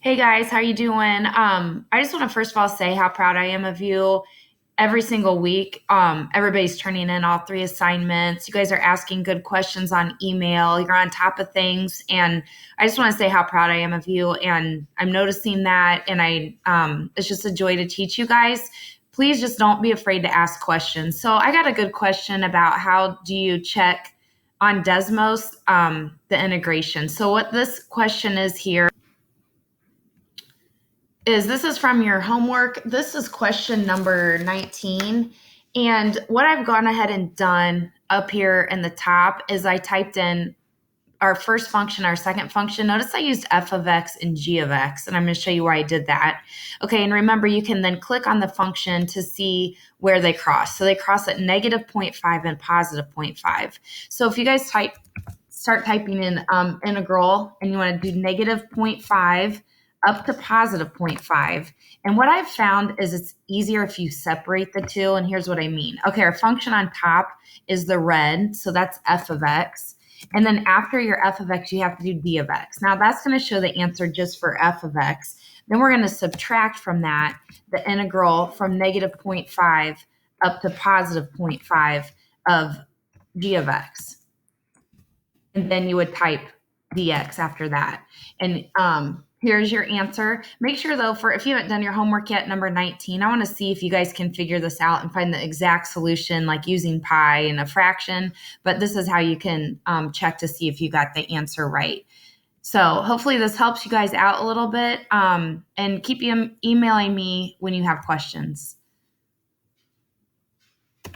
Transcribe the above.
Hey guys, how you doing? I just want to first of all say how proud I am of you. Every single week, everybody's turning in all three assignments. You guys are asking good questions on email. You're on top of things, and I just want to say how proud I am of you. And I'm noticing that, and it's just a joy to teach you guys. Please just don't be afraid to ask questions. So I got a good question about how do you check on Desmos the integration. So what this question is here is this is from your homework. This is question number 19. And what I've gone ahead and done up here in the top is I typed in our first function, our second function. Notice I used f of x and g of x, and I'm going to show you where I did that. Okay, and remember, you can then click on the function to see where they cross. So they cross at negative zero point 0.5 and positive zero point 0.5. So if you guys start typing in integral, and you want to do negative zero point 0.5 up to positive zero point 0.5. And what I've found is it's easier if you separate the two. And here's what I mean. Okay, our function on top is the red, so that's f of x. And then after your f of x, you have to do d of x. Now that's going to show the answer just for f of x. Then we're going to subtract from that the integral from negative zero point 0.5 up to positive zero point 0.5 of g of x. And then you would type dx after that. And here's your answer. Make sure though, for if you haven't done your homework yet, number 19, I want to see if you guys can figure this out and find the exact solution, like using pi and a fraction. But this is how you can check to see if you got the answer right. So hopefully this helps you guys out a little bit, and keep emailing me when you have questions.